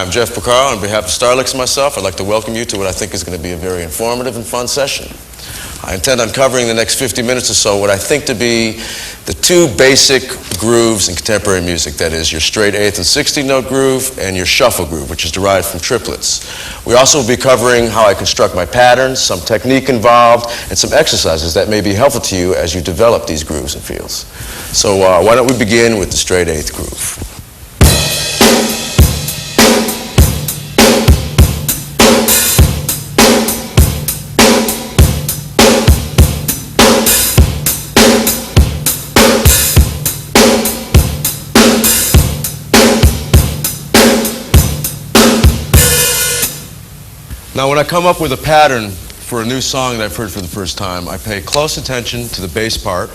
I'm Jeff Porcaro. On behalf of Starlix and myself, I'd like to welcome you to what I think is going to be a very informative and fun session. I intend on covering in the next 50 minutes or so what I think to be the two basic grooves in contemporary music. That is, your straight 8th and 16th note groove and your shuffle groove, which is derived from triplets. We also will be covering how I construct my patterns, some technique involved, and some exercises that may be helpful to you as you develop these grooves and feels. So why don't we begin with the straight 8th groove. Now, when I come up with a pattern for a new song that I've heard for the first time, I pay close attention to the bass part,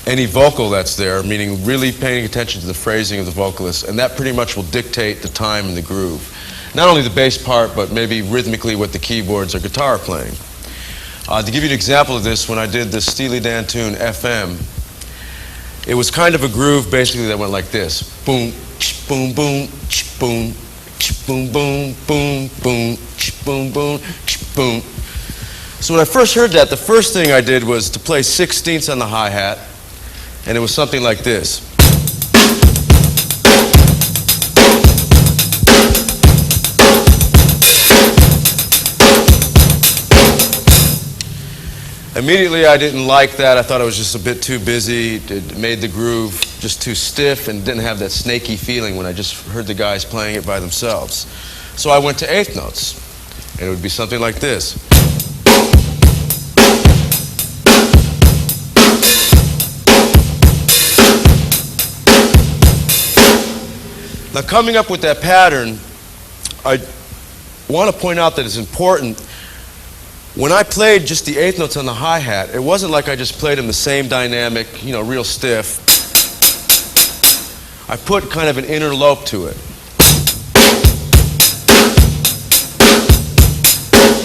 any vocal that's there, meaning really paying attention to the phrasing of the vocalist, and that pretty much will dictate the time and the groove. Not only the bass part, but maybe rhythmically what the keyboards or guitar are playing. To give you an example of this, when I did the Steely Dan tune FM, it was kind of a groove basically that went like this. Boom, boom, boom, boom. Boom, boom, boom, boom, boom, boom, boom. So when I first heard that, the first thing I did was to play 16ths on the hi-hat, and it was something like this. Immediately I didn't like that. I thought it was just a bit too busy. It made the groove just too stiff and didn't have that snaky feeling when I just heard the guys playing it by themselves. So I went to 8th notes, and it would be something like this. Now, coming up with that pattern, I want to point out that it's important. When I played just the 8th notes on the hi-hat, it wasn't like I just played them the same dynamic, you know, real stiff. I put kind of an inner lope to it.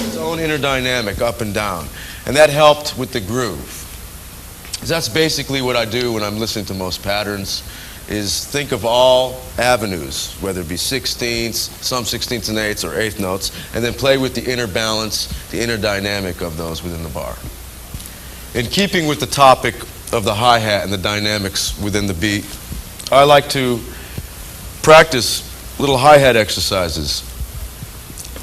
Its own inner dynamic, up and down. And that helped with the groove. That's basically what I do when I'm listening to most patterns, is think of all avenues, whether it be 16ths, some 16ths and 8ths, or 8th notes, and then play with the inner balance, the inner dynamic of those within the bar. In keeping with the topic of the hi-hat and the dynamics within the beat, I like to practice little hi-hat exercises.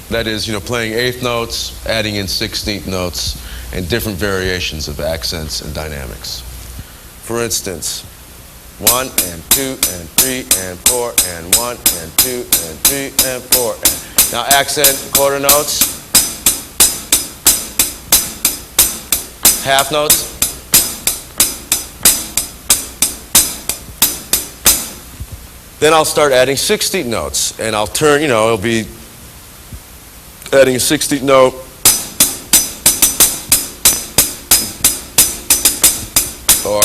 That is, you know, playing 8th notes, adding in 16th notes, and different variations of accents and dynamics. For instance, 1 and 2 and 3 and 4 and 1 and 2 and 3 and 4 and now accent quarter notes, half notes, then I'll start adding 16th notes, and I'll turn, you know, it'll be adding a 16th note, or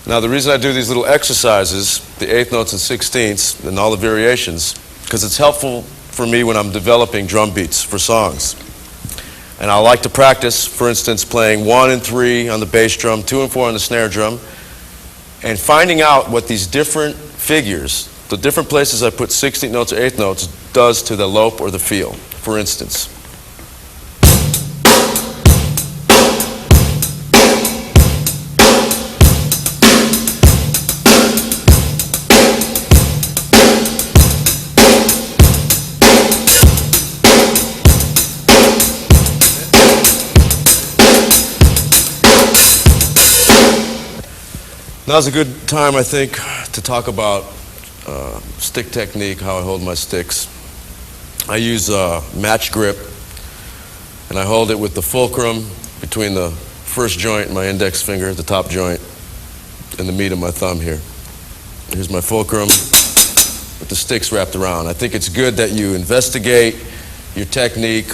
now, the reason I do these little exercises, the 8th notes and 16ths, and all the variations, because it's helpful for me when I'm developing drum beats for songs. And I like to practice, for instance, playing 1 and 3 on the bass drum, 2 and 4 on the snare drum, and finding out what these different figures, the different places I put 16th notes or 8th notes, does to the lope or the feel. For instance, now's a good time, I think, to talk about stick technique, how I hold my sticks. I use a match grip, and I hold it with the fulcrum between the first joint and my index finger, the top joint, and the meat of my thumb here. Here's my fulcrum with the sticks wrapped around. I think it's good that you investigate your technique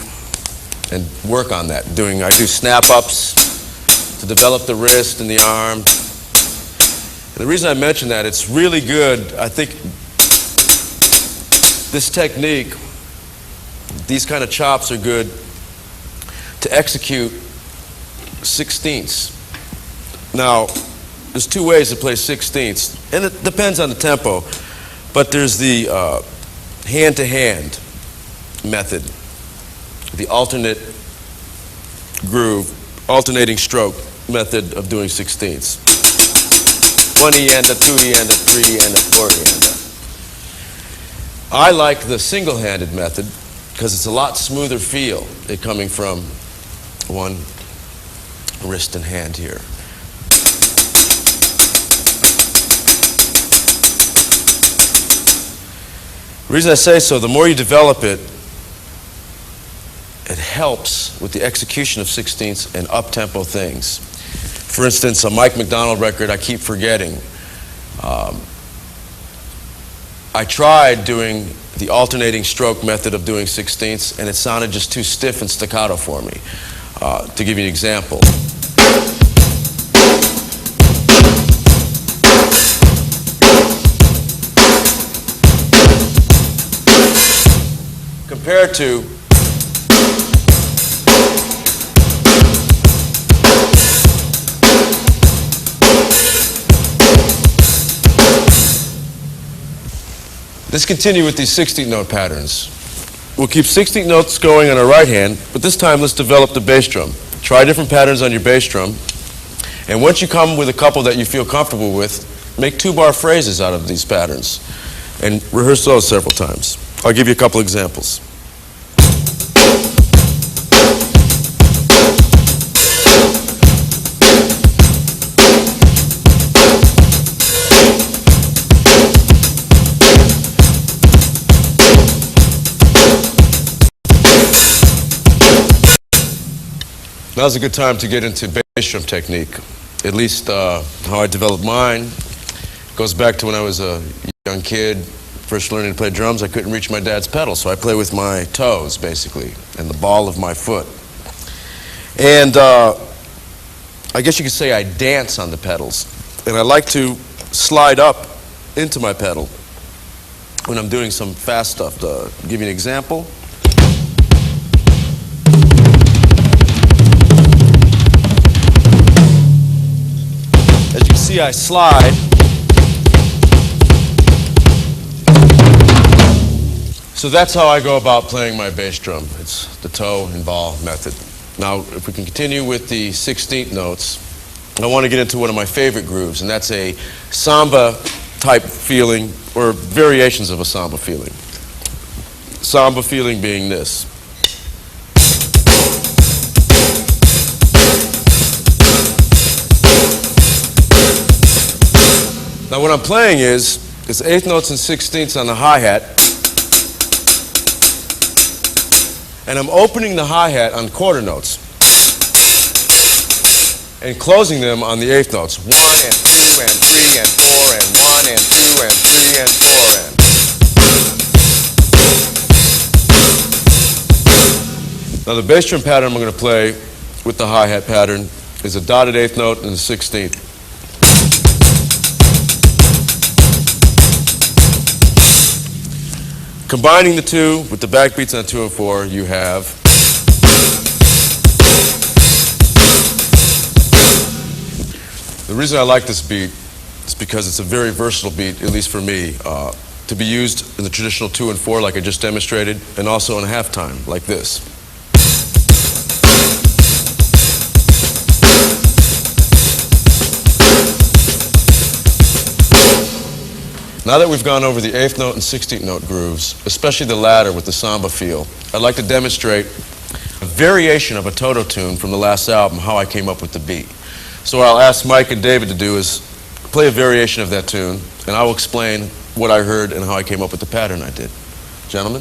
and work on that. I do snap-ups to develop the wrist and the arm. And the reason I mention that, it's really good. I think this technique, these kind of chops are good to execute sixteenths. Now, there's two ways to play sixteenths, and it depends on the tempo, but there's the hand-to-hand method, the alternate groove, alternating stroke method of doing sixteenths. 1-E-enda, 2-E-enda, 3-E-enda, 4-E-enda. I like the single-handed method because it's a lot smoother feel it coming from one wrist and hand here. The reason I say so, the more you develop it, it helps with the execution of sixteenths and up-tempo things. For instance, a Mike McDonald record I keep forgetting. I tried doing the alternating stroke method of doing sixteenths, and it sounded just too stiff and staccato for me. To give you an example. Compared to let's continue with these 16th note patterns. We'll keep 16th notes going on our right hand, but this time let's develop the bass drum. Try different patterns on your bass drum, and once you come with a couple that you feel comfortable with, make 2-bar phrases out of these patterns and rehearse those several times. I'll give you a couple examples. Now's a good time to get into bass drum technique. At least how I developed mine goes back to when I was a young kid, first learning to play drums. I couldn't reach my dad's pedal, so I play with my toes, basically, and the ball of my foot. And I guess you could say I dance on the pedals. And I like to slide up into my pedal when I'm doing some fast stuff. To give you an example. See, I slide. So that's how I go about playing my bass drum. It's the toe and ball method. Now, if we can continue with the 16th notes, I want to get into one of my favorite grooves, and that's a samba type feeling, or variations of a samba feeling. Samba feeling being this. Now what I'm playing is, it's 8th notes and 16ths on the hi-hat, and I'm opening the hi-hat on quarter notes, and closing them on the 8th notes. 1 and 2 and 3 and 4 and 1 and 2 and 3 and 4 and. Now the bass drum pattern I'm going to play with the hi-hat pattern is a dotted 8th note and the 16th. Combining the two with the backbeats on 2 and 4, you have the reason I like this beat is because it's a very versatile beat, at least for me, to be used in the traditional 2 and 4 like I just demonstrated, and also in a halftime like this. Now that we've gone over the 8th note and 16th note grooves, especially the latter with the samba feel, I'd like to demonstrate a variation of a Toto tune from the last album, how I came up with the beat. So what I'll ask Mike and David to do is play a variation of that tune, and I will explain what I heard and how I came up with the pattern I did. Gentlemen?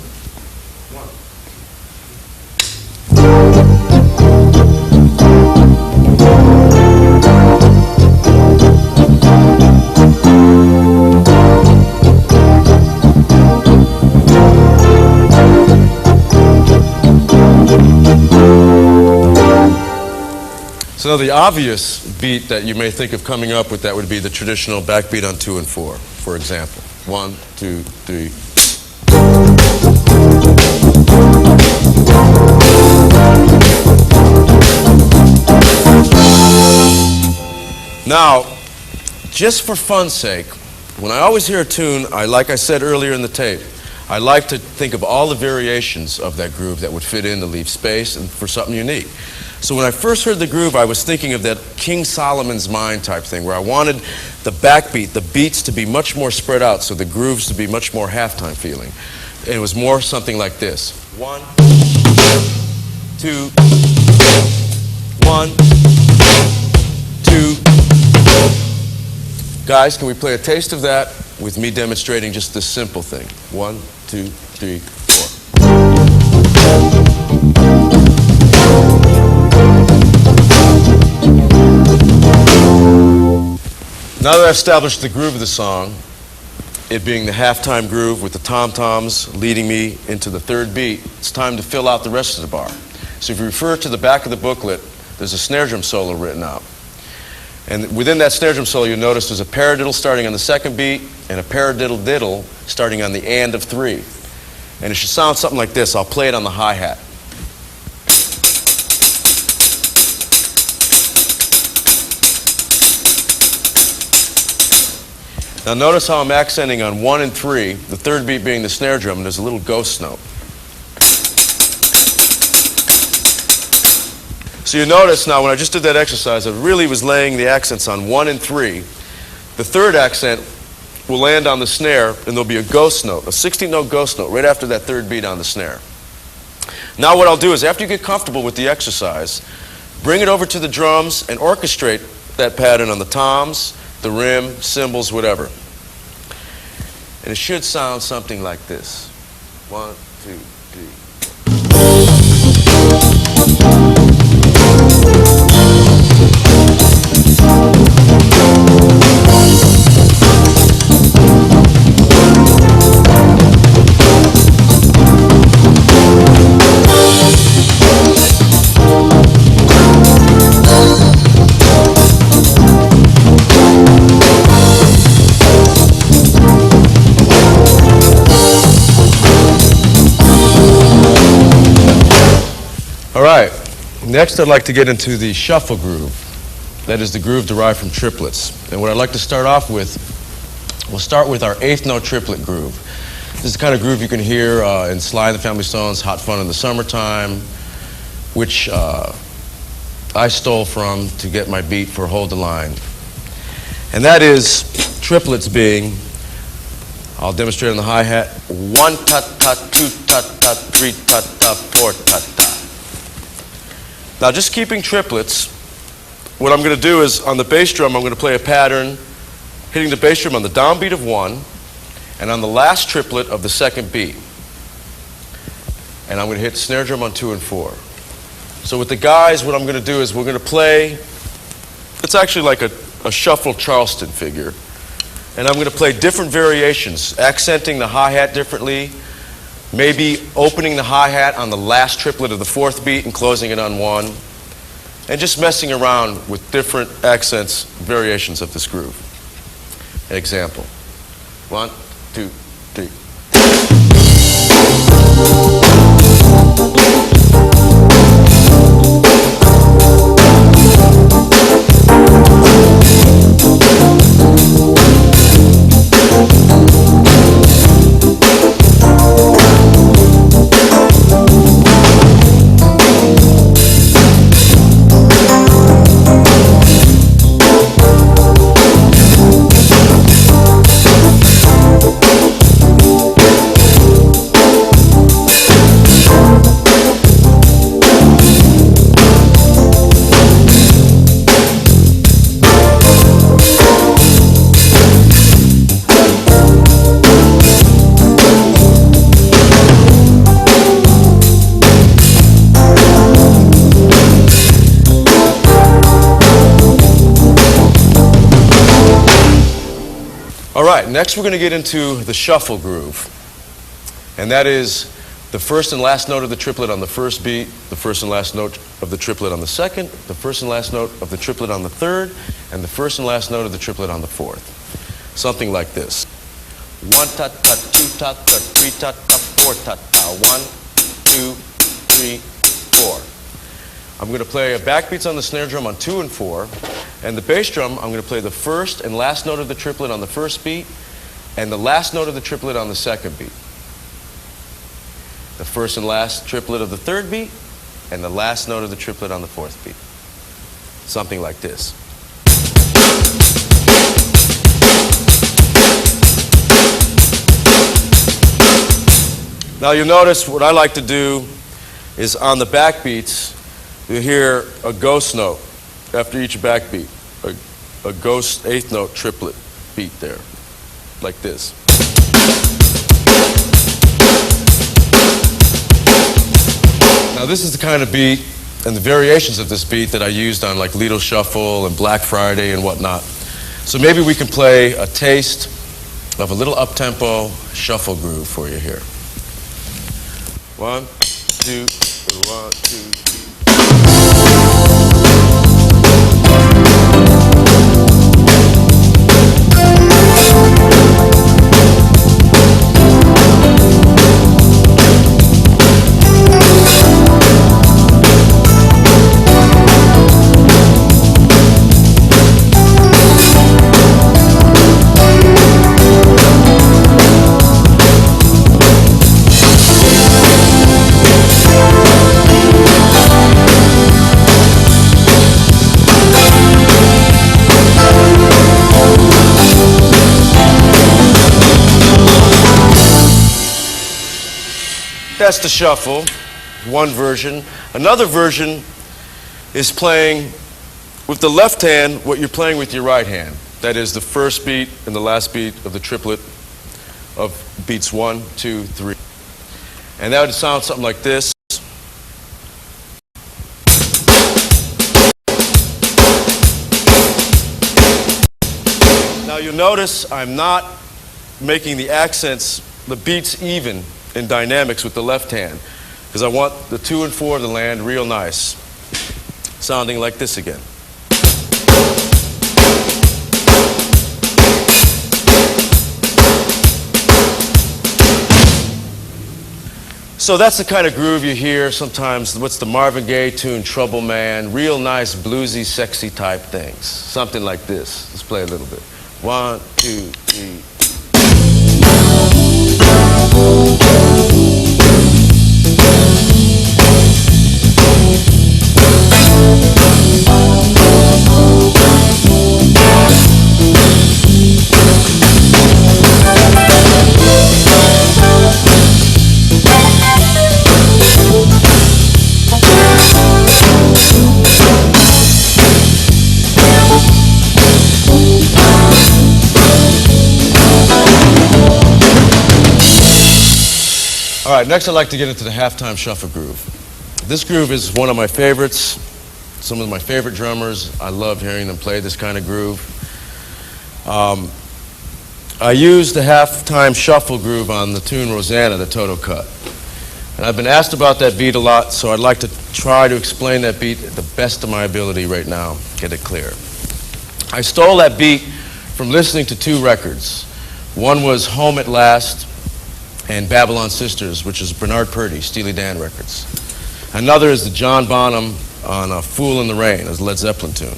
So now the obvious beat that you may think of coming up with that would be the traditional backbeat on 2 and 4, for example. 1, 2, 3. Now, just for fun's sake, when I always hear a tune, like I said earlier in the tape, I like to think of all the variations of that groove that would fit in to leave space and for something unique. So when I first heard the groove, I was thinking of that King Solomon's Mine type thing, where I wanted the backbeat, the beats to be much more spread out, so the grooves to be much more halftime feeling. And it was more something like this. 1, 2, 1, 2. Guys, can we play a taste of that with me demonstrating just this simple thing? 1, 2, 3, 4. Now that I've established the groove of the song, it being the halftime groove with the tom-toms leading me into the third beat, it's time to fill out the rest of the bar. So if you refer to the back of the booklet, there's a snare drum solo written out. And within that snare drum solo, you'll notice there's a paradiddle starting on the second beat and a paradiddle-diddle starting on the and of 3. And it should sound something like this. I'll play it on the hi-hat. Now notice how I'm accenting on 1 and 3, the third beat being the snare drum, and there's a little ghost note. So you notice now when I just did that exercise, I really was laying the accents on 1 and 3. The third accent will land on the snare, and there'll be a ghost note, a 16-note ghost note, right after that third beat on the snare. Now what I'll do is, after you get comfortable with the exercise, bring it over to the drums and orchestrate that pattern on the toms, the rim, cymbals, whatever. And it should sound something like this. 1, 2, 3. All right, next I'd like to get into the shuffle groove. That is the groove derived from triplets. And what I'd like to start off with, we'll start with our 8th note triplet groove. This is the kind of groove you can hear in Sly and the Family Stone's Hot Fun in the Summertime, which I stole from to get my beat for Hold the Line. And that is triplets being, I'll demonstrate on the hi-hat, 1 ta-ta, 2 ta-ta, 3 ta-ta, 4 ta-ta. Now just keeping triplets, what I'm going to do is on the bass drum I'm going to play a pattern hitting the bass drum on the downbeat of 1 and on the last triplet of the second beat. And I'm going to hit the snare drum on 2 and 4. So with the guys, what I'm going to do is we're going to play, it's actually like a shuffle Charleston figure. And I'm going to play different variations, accenting the hi-hat differently, maybe opening the hi-hat on the last triplet of the 4th beat and closing it on 1, and just messing around with different accents, variations of this groove. An example. 1, 2, 3. All right, next we're going to get into the shuffle groove. And that is the first and last note of the triplet on the first beat, the first and last note of the triplet on the second, the first and last note of the triplet on the third, and the first and last note of the triplet on the fourth. Something like this. 1 ta ta, 2 ta ta, 3 ta ta, 4 ta ta. 1, 2, 3, 4. I'm going to play backbeats on the snare drum on 2 and 4, and the bass drum I'm going to play the first and last note of the triplet on the first beat, and the last note of the triplet on the second beat. The first and last triplet of the third beat, and the last note of the triplet on the fourth beat. Something like this. Now you'll notice what I like to do is on the backbeats, you hear a ghost note after each backbeat, a ghost eighth note triplet beat there, like this. Now this is the kind of beat and the variations of this beat that I used on like Lido Shuffle and Black Friday and whatnot. So maybe we can play a taste of a little up-tempo shuffle groove for you here. 1, 2, 1, 2, 3. That's the shuffle, one version. Another version is playing with the left hand what you're playing with your right hand. That is the first beat and the last beat of the triplet of beats 1, 2, 3. And that would sound something like this. Now you'll notice I'm not making the accents, the beats even in dynamics with the left hand, because I want the 2 and 4 to land real nice, sounding like this again. So that's the kind of groove you hear sometimes. What's the Marvin Gaye tune, Trouble Man? Real nice, bluesy, sexy type things. Something like this. Let's play a little bit. 1, 2, 3. All right, next I'd like to get into the halftime shuffle groove. This groove is one of my favorites. Some of my favorite drummers, I love hearing them play this kind of groove. I used the halftime shuffle groove on the tune Rosanna, the Toto cut. And I've been asked about that beat a lot, so I'd like to try to explain that beat at the best of my ability right now, get it clear. I stole that beat from listening to 2 records. One was Home at Last and Babylon Sisters, which is Bernard Purdie, Steely Dan records. Another is the John Bonham on Fool in the Rain, a Led Zeppelin tune.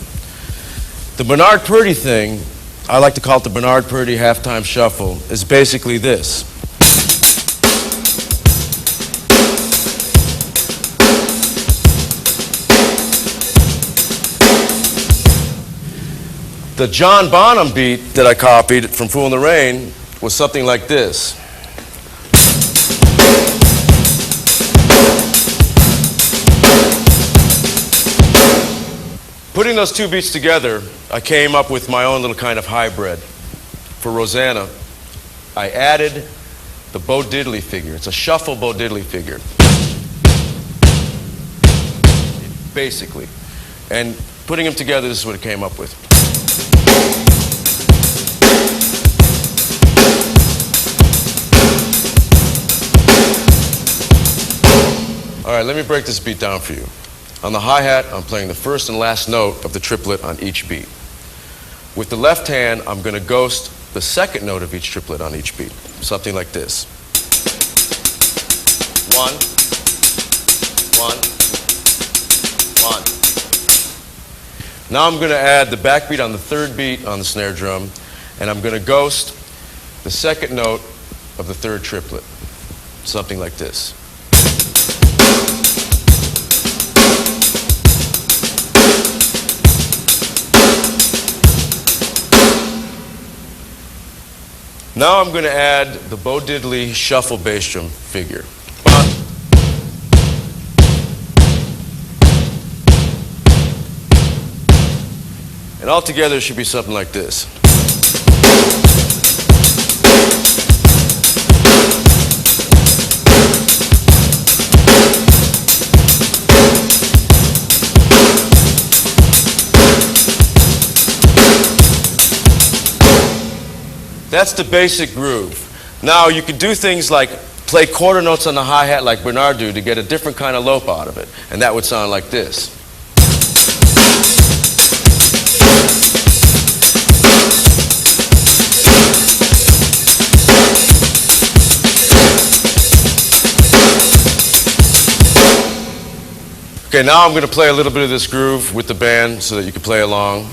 The Bernard Purdie thing, I like to call it the Bernard Purdie halftime shuffle, is basically this. The John Bonham beat that I copied from Fool in the Rain was something like this. Putting those 2 beats together, I came up with my own little kind of hybrid. For Rosanna, I added the Bo Diddley figure. It's a shuffle Bo Diddley figure, basically. And putting them together, this is what it came up with. All right, let me break this beat down for you. On the hi-hat, I'm playing the first and last note of the triplet on each beat. With the left hand, I'm going to ghost the second note of each triplet on each beat. Something like this. 1, 1, 1. Now I'm going to add the backbeat on the third beat on the snare drum, and I'm going to ghost the second note of the third triplet. Something like this. Now I'm going to add the Bo Diddley shuffle bass drum figure. 1. And altogether it should be something like this. That's the basic groove. Now you can do things like play quarter notes on the hi-hat like Bernard do to get a different kind of lope out of it. And that would sound like this. Okay, now I'm going to play a little bit of this groove with the band so that you can play along.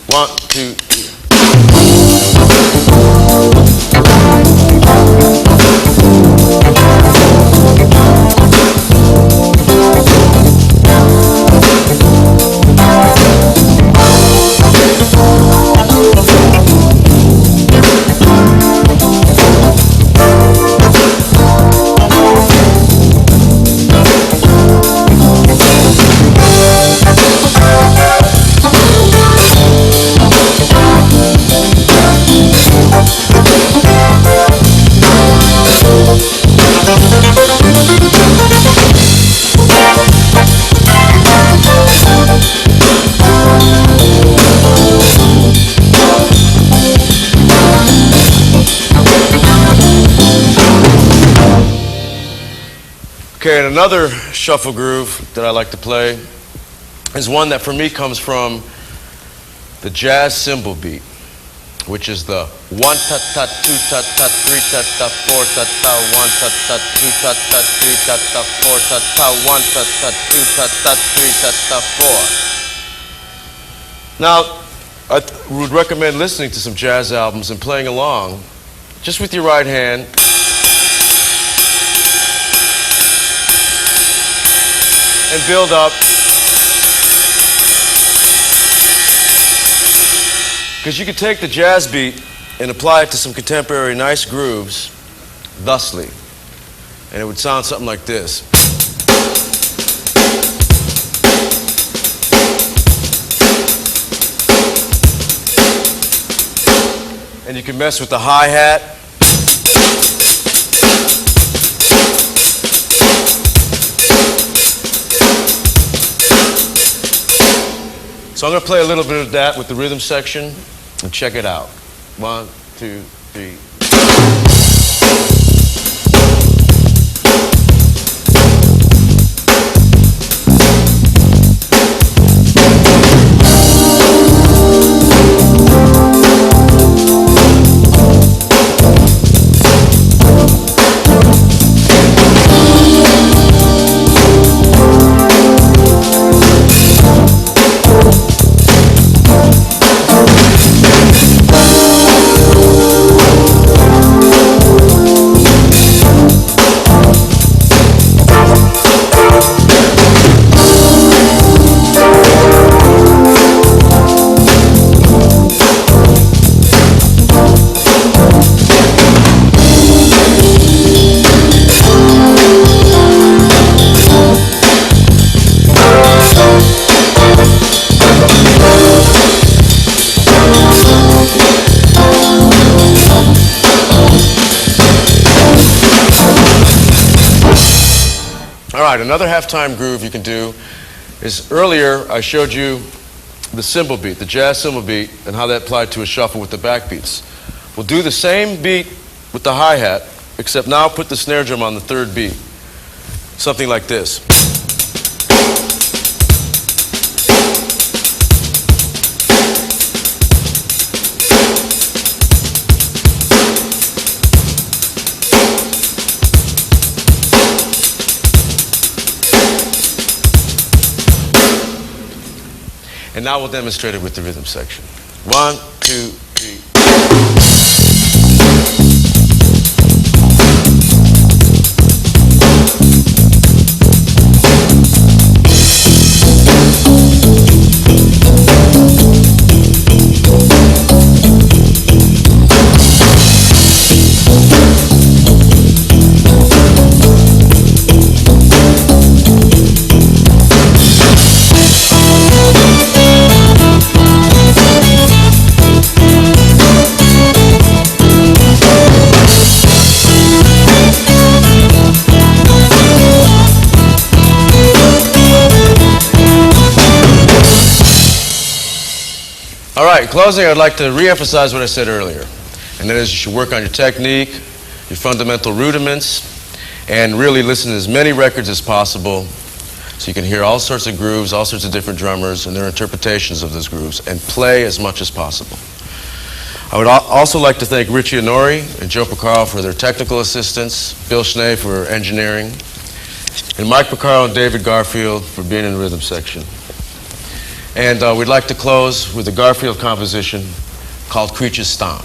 1, 2, 3. Okay, and another shuffle groove that I like to play is one that for me comes from the jazz cymbal beat, which is the 1 ta ta 2 ta ta 3 ta ta 4 ta ta 1 ta ta 2 ta ta 3 ta ta 4 ta ta 1 ta ta 2 ta ta 3 ta ta 4. Now, I would recommend listening to some jazz albums and playing along just with your right hand. And build up. Because you could take the jazz beat and apply it to some contemporary nice grooves thusly. And it would sound something like this. And you can mess with the hi-hat. So I'm going to play a little bit of that with the rhythm section and check it out. 1, 2, 3. All right, another halftime groove you can do is earlier I showed you the cymbal beat, the jazz cymbal beat, and how that applied to a shuffle with the backbeats. We'll do the same beat with the hi-hat, except now put the snare drum on the third beat. something like this. And now we'll demonstrate it with the rhythm section. 1, 2, 3. All right, in closing, I'd like to re-emphasize what I said earlier, and that is you should work on your technique, your fundamental rudiments, and really listen to as many records as possible so you can hear all sorts of grooves, all sorts of different drummers and their interpretations of those grooves, and play as much as possible. I would also like to thank Richie Honori and Joe Porcaro for their technical assistance, Bill Schnee for engineering, and Mike Porcaro and David Garfield for being in the rhythm section. And we'd like to close with a Garfield composition called Creatures Stomp.